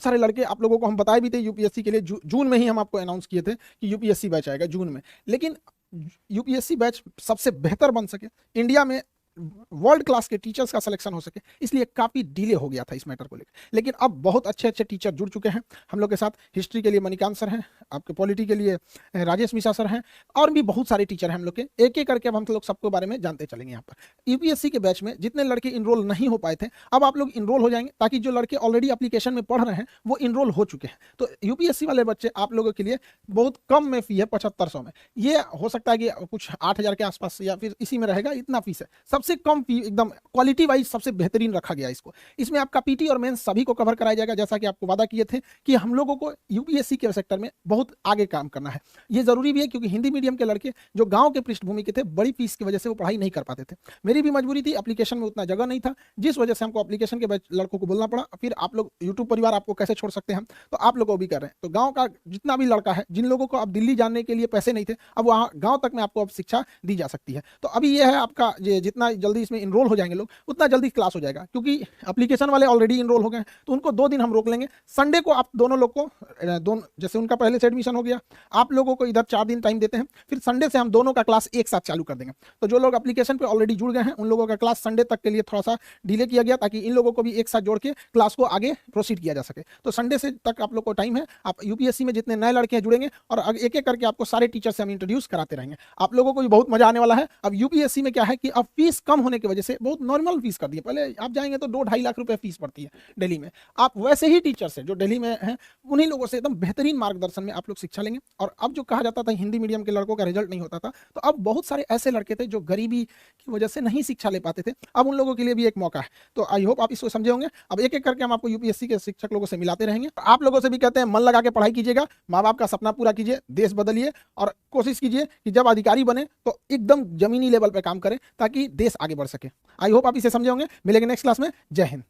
बहुत सारे लड़के आप लोगों को हम बताए भी थे यूपीएससी के लिए, जून में ही हम आपको अनाउंस किए थे कि यूपीएससी बैच आएगा जून में। लेकिन यूपीएससी बैच सबसे बेहतर बन सके, इंडिया में वर्ल्ड क्लास के टीचर्स का सिलेक्शन हो सके, इसलिए काफ़ी डिले हो गया था इस मैटर को लेकर। लेकिन अब बहुत अच्छे अच्छे टीचर जुड़ चुके हैं हम लोग के साथ। हिस्ट्री के लिए मणिकांत सर हैं, आपके पॉलिटी के लिए राजेश मिश्रा सर हैं, और भी बहुत सारे टीचर हैं हम लोग के। एक एक करके अब हम लोग सबके बारे में जानते चलेंगे यहाँ पर। यूपीएससी के बैच में जितने लड़के इनरोल नहीं हो पाए थे, अब आप लोग इनरोल हो जाएंगे, ताकि जो लड़के ऑलरेडी एप्लीकेशन में पढ़ रहे हैं वो इनरोल हो चुके हैं। तो यूपीएससी वाले बच्चे आप लोगों के लिए बहुत कम में फी है, 7500 में। ये हो सकता है कि कुछ 8000 के आसपास या फिर इसी में रहेगा, इतना फीस है। सबसे कम फी, एकदम क्वालिटी वाइज सबसे बेहतरीन रखा गया इसको। इसमें आपका पीटी और मेंस सभी को कवर कराया जाएगा, जैसा कि आपको वादा किए थे कि हम लोगों को यूपीएससी के सेक्टर में बहुत आगे काम करना है। ये जरूरी भी है, क्योंकि हिंदी मीडियम के लड़के जो गांव के पृष्ठभूमि के थे, बड़ी फीस की वजह से वो पढ़ाई नहीं कर पाते थे। मेरी भी मजबूरी थी, एप्लीकेशन में उतना जगह नहीं था, जिस वजह से हमको एप्लीकेशन के लड़कों को बोलना पड़ा। फिर आप लोग यूट्यूब परिवार आपको कैसे छोड़ सकते हैं, तो आप लोगों को भी कर रहे हैं। तो गाँव का जितना भी लड़का है, जिन लोगों को अब दिल्ली जाने के लिए पैसे नहीं थे, अब वहाँ गाँव तक में आपको अब शिक्षा दी जा सकती है। तो अभी ये है आपका, जितना जल्दी इसमें इनरोल हो जाएंगे लोग, उतना जल्दी क्लास हो जाएगा। क्योंकि एप्लीकेशन वाले ऑलरेडी इनरोल हो गए, तो उनको 2 दिन हम रोक लेंगे। संडे को आप दोनों लोग को जैसे उनका पहले से एडमिशन हो गया, आप लोगों को इधर 4 दिन टाइम देते हैं, फिर संडे से हम दोनों का क्लास एक साथ चालू कर देंगे। तो जो लोग एप्लीकेशन पे ऑलरेडी जुड़ गए हैं, उन लोगों का क्लास संडे तक के लिए थोड़ा सा डिले किया गया, ताकि इन लोगों को भी एक साथ जोड़ के क्लास को आगे प्रोसीड किया जा सके। तो संडे से तक आप लोग को टाइम है। आप यूपीएससी में जितने नए लड़के जुड़ेंगे, और एक एक करके आपको सारे टीचर से हम इंट्रोड्यूस कराते रहेंगे। आप लोगों को भी बहुत मजा आने वाला है। अब यूपीएससी में क्या है कि अब फीस कम होने की वजह से बहुत नॉर्मल फीस कर दी है। पहले आप जाएंगे तो 2-2.5 लाख रुपए फीस पड़ती है दिल्ली में। आप वैसे ही टीचर्स हैं जो दिल्ली में हैं, उन्हीं लोगों से एकदम बेहतरीन मार्गदर्शन में आप लोग शिक्षा लेंगे। और अब जो कहा जाता था हिंदी मीडियम के लड़कों का रिजल्ट नहीं होता था, तो अब बहुत सारे ऐसे लड़के थे जो गरीबी की वजह से नहीं शिक्षा ले पाते थे, अब उन लोगों के लिए भी एक मौका है। तो आई होप आप इसको समझे होंगे। अब एक एक करके हम आपको यूपीएससी के शिक्षक लोगों से मिलाते रहेंगे। आप लोगों से भी कहते हैं, मन लगा के पढ़ाई कीजिएगा, माँ बाप का सपना पूरा कीजिए, देश बदलिए, और कोशिश कीजिए कि जब अधिकारी बने तो एकदम जमीनी लेवल पर काम करें, ताकि देश आगे बढ़ सके। आई होप आप इसे समझे होंगे। मिलेंगे नेक्स्ट क्लास में। जय हिंद।